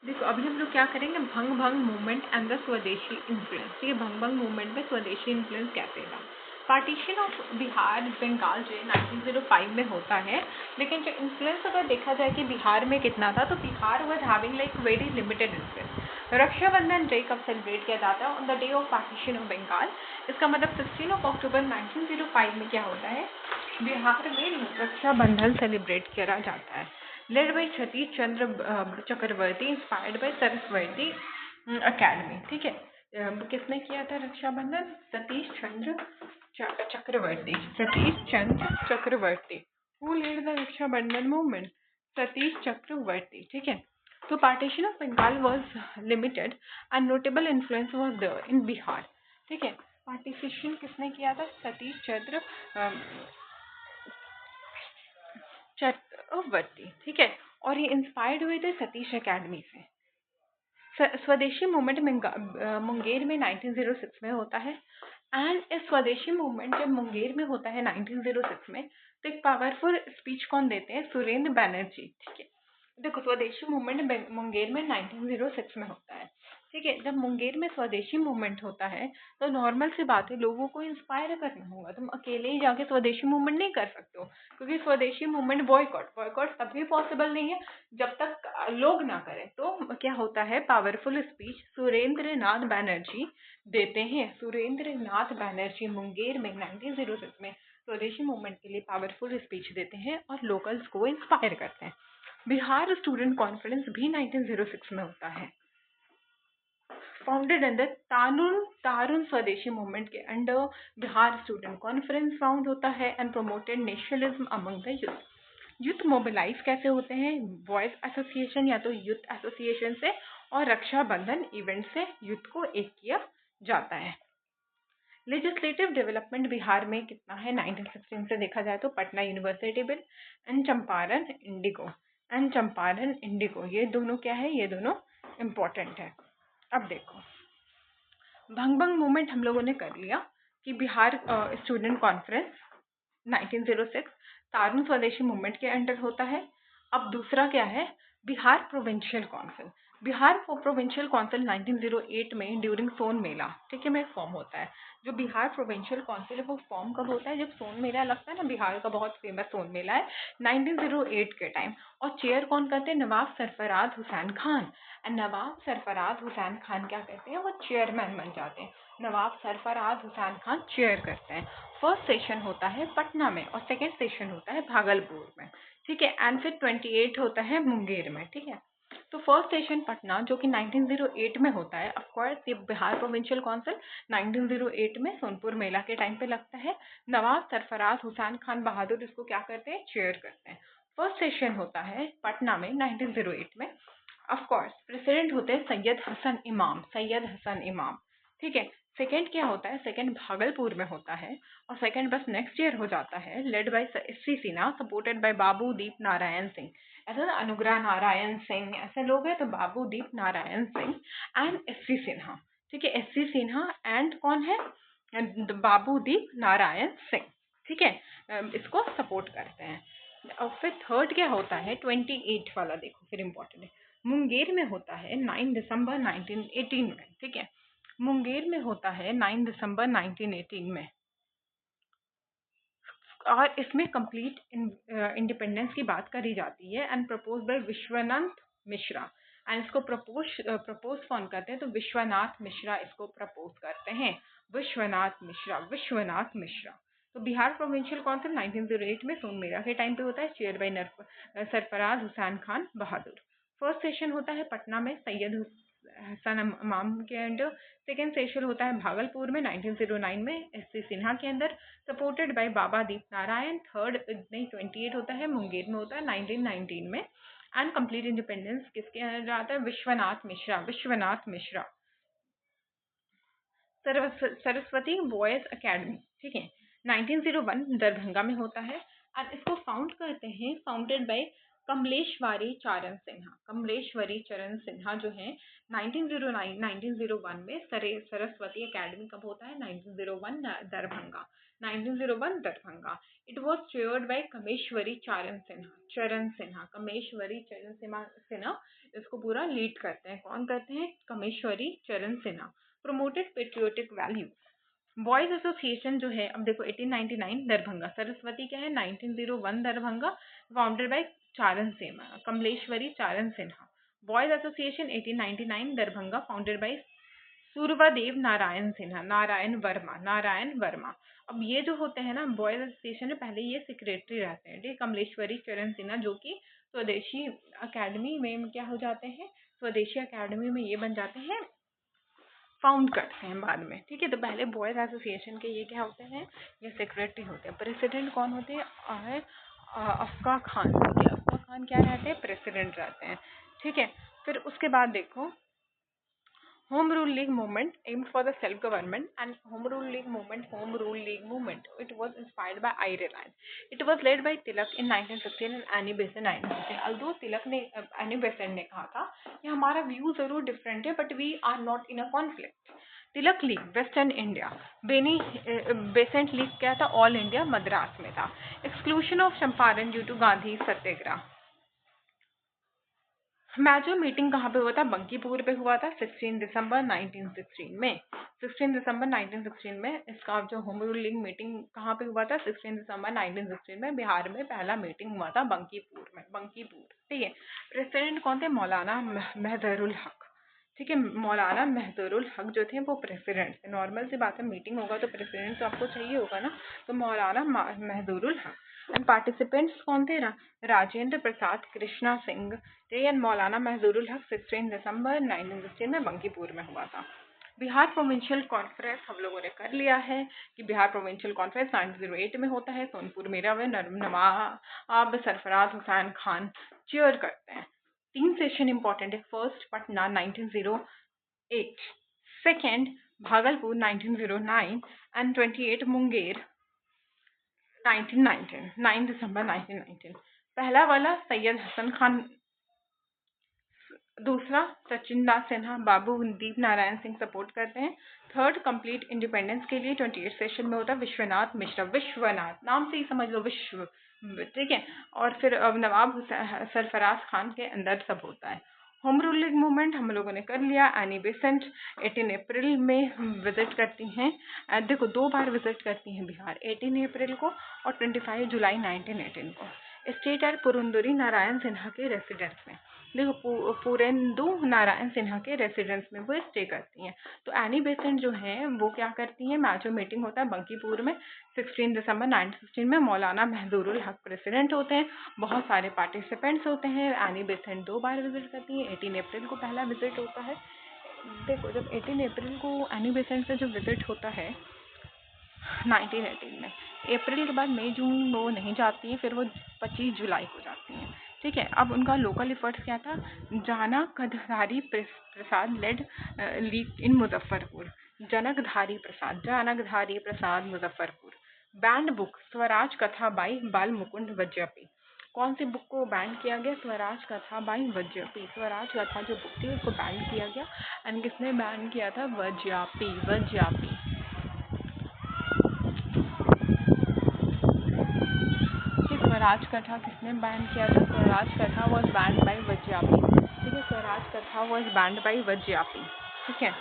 देखो अभी हम लोग क्या करेंगे, भंग भंग मूवमेंट एंड द स्वदेशी इन्फ्लुएंस। ठीक है, भंग भंग मूवमेंट में स्वदेशी इन्फ्लुएंस कैसे था। पार्टीशन ऑफ बिहार बंगाल जो है 1905 में होता है, लेकिन जो इन्फ्लुएंस अगर देखा जाए कि बिहार में कितना था, तो Bihar was having like very limited influence. Rakshabandhan day कब सेलिब्रेट किया जाता है, on the day of partition of Bengal. इसका मतलब 16 अक्टूबर 1905 में क्या होता है, बिहार में रक्षाबंधन सेलिब्रेट किया जाता है। Led by Satish Chandra Chakravarti, inspired by Saraswati academy. ठीक है, किसने किया था Rakshabandhan, Satish Chandra Chakravarti, Satish Chandra Chakravarti. Who lead the Rakshabandhan movement, Satish Chakravarti. ठीक है, तो partition of Bengal was limited and notable influence was there in Bihar. ठीक है, पार्टीशन किसने किया था, सतीश चंद्र चक्रवर्ती। ठीक है, और ये इंस्पायर्ड हुए थे सतीश अकेडमी से। स्वदेशी मूवमेंट मुंगेर में 1906 में होता है। एंड इस स्वदेशी मूवमेंट जब मुंगेर में होता है 1906 में, तो एक पावरफुल स्पीच कौन देते हैं, सुरेंद्र बैनर्जी। ठीक है, देखो स्वदेशी मूवमेंट मुंगेर में 1906 में होता है। ठीक है, जब मुंगेर में स्वदेशी मूवमेंट होता है, तो नॉर्मल सी बात है, लोगों को इंस्पायर करना होगा। तुम अकेले ही जाके स्वदेशी मूवमेंट नहीं कर सकते हो, क्योंकि स्वदेशी मूवमेंट बॉयकॉट तभी पॉसिबल नहीं है जब तक लोग ना करें। तो क्या होता है, पावरफुल स्पीच सुरेंद्र नाथ बैनर्जी देते हैं। सुरेंद्र नाथ बैनर्जी मुंगेर में 1906 में स्वदेशी मूवमेंट के लिए पावरफुल स्पीच देते हैं और लोकल्स को इंस्पायर करते हैं। बिहार स्टूडेंट कॉन्फ्रेंस भी 1906 में होता है। फाउंडेड अंडर तारुण स्वदेशी मूवमेंट के under Bihar student conference found होता है and promoted nationalism among the youth. Youth mobilise कैसे होते हैं, बॉयज एसोसिएशन या तो यूथ एसोसिएशन से, और रक्षाबंधन इवेंट से यूथ को एक किया जाता है। लेजिस्लेटिव डेवलपमेंट बिहार में कितना है 1916 से देखा जाए तो, Patna university bill and Champaran Indigo, ये दोनों क्या है, ये दोनों इम्पोर्टेंट है। अब देखो, भंग भंग मूवमेंट हम लोगों ने कर लिया कि Bihar student conference 1906 तारुण swadeshi movement के अंडर होता है। अब दूसरा क्या है, Bihar provincial council. Bihar provincial council 1908 में ड्यूरिंग सोन मेला, ठीक है, में फॉर्म होता है। जो बिहार प्रोविंशियल काउंसिल है वो फॉर्म कब होता है, जब सोन मेला लगता है ना, बिहार का बहुत फेमस सोन मेला है 1908 के टाइम। और चेयर कौन करते हैं, नवाब सरफराज हुसैन खान। एंड नवाब सरफराज हुसैन खान क्या कहते हैं, वो चेयरमैन बन जाते हैं। नवाब सरफराज हुसैन खान चेयर करते हैं। फर्स्ट सेशन होता है पटना में और सेकेंड सेशन होता है भागलपुर में। ठीक है, एंड फिर 28 होता है मुंगेर में। ठीक है, तो फर्स्ट सेशन पटना जो कि 1908 में होता है, ऑफकोर्स ये बिहार प्रोविंशियल काउंसिल 1908 में सोनपुर मेला के टाइम पे लगता है। नवाब सरफराज हुसैन खान बहादुर इसको क्या करते हैं, चेयर करते हैं। फर्स्ट सेशन होता है पटना में 1908 में। ऑफकोर्स प्रेसिडेंट होते हैं सैयद हसन इमाम। ठीक है, सेकेंड क्या होता है, सेकेंड भागलपुर में होता है, और सेकेंड बस नेक्स्ट ईयर हो जाता है, led by SC. Sinha, supported by Babu Deep Narayan Singh. ऐसा ना, अनुग्रह नारायण सिंह ऐसे लोग हैं, तो बाबू दीप नारायण सिंह एंड एस.सी. सिन्हा। ठीक है, एस.सी. सिन्हा एंड कौन है, बाबू दीप नारायण सिंह। ठीक है, इसको सपोर्ट करते हैं। और फिर थर्ड क्या होता है, 28 वाला देखो, फिर इम्पोर्टेंट है। मुंगेर में होता है 9 दिसंबर 1918 में। ठीक है, मुंगेर में होता है 9 दिसंबर 1918 में, और इसमें कंप्लीट इंडिपेंडेंस की बात करी जाती है and propose by Vishwanath Mishra. And इसको प्रपोज कौन करते हैं, तो विश्वनाथ मिश्रा इसको प्रपोज करते हैं। विश्वनाथ मिश्रा। तो बिहार प्रोविंशियल काउंसिल 1908 में सोन मेला के टाइम पे होता है, chair by Sarfaraz Hussain Khan Bahadur. First session होता है पटना में सैयद हसन इमाम के अंडर। सेकेंड सेशन होता है भागलपुर में 1909 में एस.सी. सिन्हा के अंदर, supported by Baba Deep Narayan. Third नहीं 28 होता है मुंगेर में होता है 1919 में। एंड कंप्लीट इंडिपेंडेंस किसके अंदर आता है, विश्वनाथ मिश्रा। सरस्वती बॉयज अकेडमी, ठीक है, 1901 दरभंगा में होता है। एंड इसको फाउंड करते हैं, फाउंडेड बाय कमलेश्वरी चरण सिन्हा। कमलेश्वरी चरण सिन्हा जो है 1901 में सरस्वती एकेडमी कब होता है? 1901 Darbhanga. 1901 Darbhanga. It was chaired by Kameshwari Charan Sinha. Kameshwari Charan Sinha इसको पूरा लीड करते हैं। कौन करते हैं? Kameshwari Charan Sinha. Promoted patriotic values. Boys association जो है, अब देखो 1899 दरभंगा, सरस्वती क्या है? 1901 दरभंगा, फाउंडेड बाय चरण सिन्हा, कमलेश्वरी चरण Sinha. Boys association 1899 Darbhanga, founded by Suryadev Narayan Sinha, Narayan Verma. अब ये जो होते हैं ना बॉयज एसोसिएशन में, पहले ये सेक्रेटरी रहते हैं, ठीक, कमलेश्वरी चरण सिन्हा, जो कि स्वदेशी अकेडमी में क्या हो जाते हैं? स्वदेशी अकेडमी में ये बन जाते हैं, फाउंड करते हैं बाद में, ठीक है। तो पहले बॉयज एसोसिएशन के ये क्या होते हैं? ये सेक्रेटरी होते हैं। प्रेसिडेंट कौन होते हैं? अफका खान होते हैं। अफका खान क्या रहते हैं? प्रेसिडेंट रहते हैं, ठीक है। फिर उसके बाद देखो, Home Rule League movement aimed for the self-government, and Home Rule League movement, it was inspired by Ireland. It was led by Tilak in 1916 and Annie Besant 1916. Although Tilak ने Annie Besant ने कहा था कि हमारा view जरूर different है, but we are not in a conflict. Tilak league western India, Besant league क्या था? ऑल इंडिया मद्रास में था। Exclusion of Champaran due to Gandhi satyagraha. Major meeting कहाँ पे हुआ था? बंकीपुर पे हुआ था 16 दिसंबर 1916 में। 16 दिसंबर 1916 में इसका जो होम रूल लीग मीटिंग कहाँ पे हुआ था? 16 दिसंबर 1916 में बिहार में पहला मीटिंग हुआ था बंकीपुर में, ठीक है। प्रेसिडेंट कौन थे? मौलाना महदरुल हक, ठीक है। मौलाना महदरुल हक जो थे वो प्रेसिडेंट थे। नॉर्मल सी बात है, मीटिंग होगा तो प्रेसिडेंट तो आपको चाहिए होगा ना, तो मौलाना महदरुल हक। एंड पार्टिसिपेंट्स कौन थे? राजेंद्र प्रसाद, कृष्णा सिंह एंड मौलाना महदुरुल हक। 16 दिसंबर 1916 में बंकीपुर में हुआ था। बिहार प्रोविंशियल कॉन्फ्रेंस हम लोगों ने कर लिया है कि बिहार प्रोविंशियल कॉन्फ्रेंस 1908 में होता है। सोनपुर मेरा में नवाब सरफराज हुसैन खान चेयर करते हैं। 3 सेशन इंपॉर्टेंट है। First Patna 1908, second Bhagalpur 1909 and 28 Munger 1919, 9 दिसंबर 1919। पहला वाला सैयद हसन खान, दूसरा सचिन दास सिन्हा, बाबू दीप नारायण सिंह सपोर्ट करते हैं। थर्ड कंप्लीट इंडिपेंडेंस के लिए 28 सेशन में होता है विश्वनाथ मिश्रा, विश्वनाथ नाम से ही समझ लो, विश्व, ठीक है। और फिर नवाब सरफराज खान के अंदर सब होता है। होम रूल लीग मूवमेंट हम लोगों ने कर लिया। एनी बेसेंट 18 अप्रैल में विजिट करती हैं। देखो 2 बार विजिट करती हैं बिहार, 18 अप्रैल को और 25 जुलाई 1918 को। स्टेट एट पुरंदरी नारायण सिन्हा के रेसिडेंस में, देखो पुरेंदु नारायण सिन्हा के रेसिडेंस में वो स्टे करती हैं। तो एनी बेसेंट जो है वो क्या करती हैं? मैचो मीटिंग होता है बंकीपुर में 16 दिसंबर 1916 में। मौलाना महदुरुल हक प्रेसिडेंट होते हैं। बहुत सारे पार्टिसिपेंट्स होते हैं। एनी बेसेंट 2 बार विजिट करती हैं। 18 अप्रैल को पहला विजिट होता है। देखो जब 18 अप्रैल को एनी बेसेंट से जो विजिट होता है 1918 में, अप्रैल के बाद मई जून वो नहीं जाती हैं, फिर वो 25 जुलाई को जाती हैं, ठीक है। अब उनका लोकल एफर्ट्स क्या था? जानकधारी प्रसाद लेड लीग इन मुजफ्फरपुर, जानकधारी प्रसाद मुजफ्फरपुर। बैंड बुक स्वराज कथा बाई बाल मुकुंद वज्रपी। कौन सी बुक को बैन किया गया? स्वराज कथा बाई वज्रपी। स्वराज कथा जो बुक थी उसको बैन किया गया। एंड किसने बैन किया था? वज्रपी। स्वराज कथा किसने बैन किया था? स्वराज कथा वॉज बैंड बाई वज्रपी, ठीक है। स्वराज कथा वॉज बैंड बाई वज्रपी, ठीक है।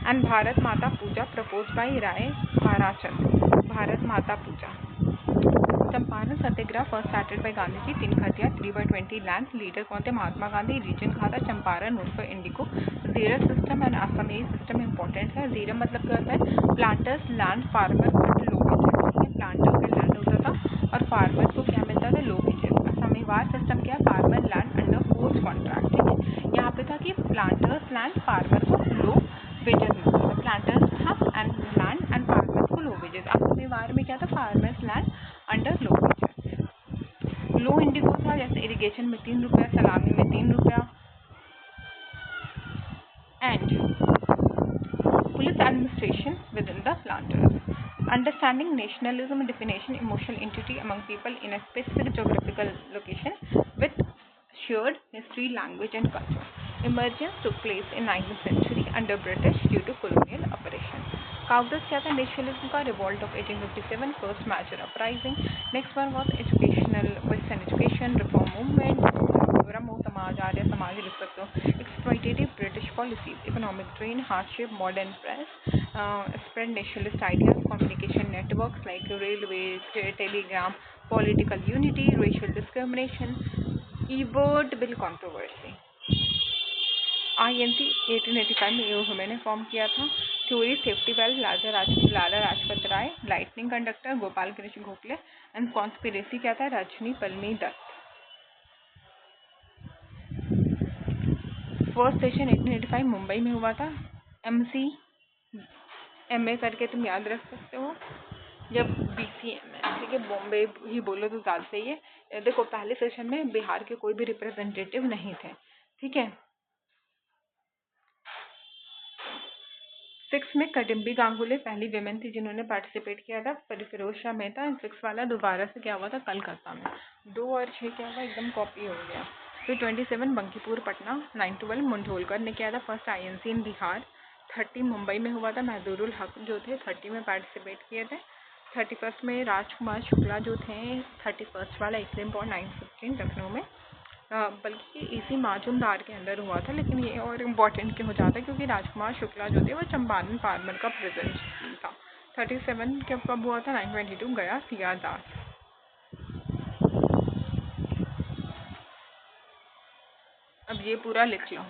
And Bharat Mata Puja propose by Rai Tarachand. Bharat Mata Puja. Champaran Satyagraha first started by Gandhi ji. 3 खतिया 3/20 लैंड। लीडर कौन थे? महात्मा गांधी। रीजन कहा था? चंपारण उर्फ इंडिको। जीरम सिस्टम एंड असमीज सिस्टम इंपॉर्टेंट है। जीरम मतलब क्या होता है? Planters land farmer but low wages, planter का लैंड होता था और फार्मर को क्या मिलता था? Low wages. असमीवार सिस्टम क्या? Farmer land under force contract, ठीक है। यहाँ पे था कि प्लांटर्स लैंड फार्मर को लो वेजेस मिलता था। प्लांटर्स था एंड लैंड एंड फार्मर्स को लो वेजेस। असमीवार में क्या था? Farmers land under low wages. Low indigo था, जैसे इरिगेशन में 3 रुपया, सलामी में 3 रुपया। And police administration with in the planters. Understanding nationalism definition emotional entity among people in a specific geographical location with shared history, language and culture. Emergence took place in 19th century under British due to colonial oppression. Causes क्या था nationalism का? Revolt of 1857, first major uprising. Next one was educational, Western education, reform movement, ब्रह्मो समाज, आर्य समाज लिख सकते हो. Exploitative British policies, economic drain, hardship, modern press, spread nationalist ideas, communication networks like railways, telegram, political unity, racial discrimination, Ebert bill controversy. INC 1885 में योग मैंने form किया था. Theory safety valve, Lala Lajpat Rai, lightning conductor Gopal Krishna Gokhale and conspiracy क्या था? Rajani Palme Dutt. First session 1885 Mumbai में हुआ था. MA करके तुम याद रख सकते हो जब BCM है, ठीक है, बॉम्बे ही बोलो तो ज़्यादा सही है. देखो पहले सेशन में बिहार के कोई भी रिप्रेजेंटेटिव नहीं थे, ठीक है. 6 में कडिम्बी गांगुली पहली विमेन थी जिन्होंने पार्टिसिपेट किया था. फिरोज शाह मेहता 6 वाला दोबारा से क्या हुआ था? कलकत्ता में. 2 और 6 क्या हुआ? एकदम कॉपी हो गया. फिर 27 बंकीपुर पटना. 9-12 मुंडोलकर ने किया था फर्स्ट INC इन बिहार. 30 मुंबई में हुआ था. महदूरुल हक जो थे 30 में पार्टिसिपेट किए थे. 31 में राजकुमार शुक्ला जो थे 31 वाला एग्जाम पॉइंट 915 लखनऊ में. बल्कि इसी माजुमदार के अंदर हुआ था, लेकिन ये और इम्पॉर्टेंट क्यों हो जाता है क्योंकि राजकुमार शुक्ला जो थे वो चंपारण फार्मर का प्रेजेंट था. 37 कब हुआ था? 922 गया सियार दास. अब ये पूरा लिख लो.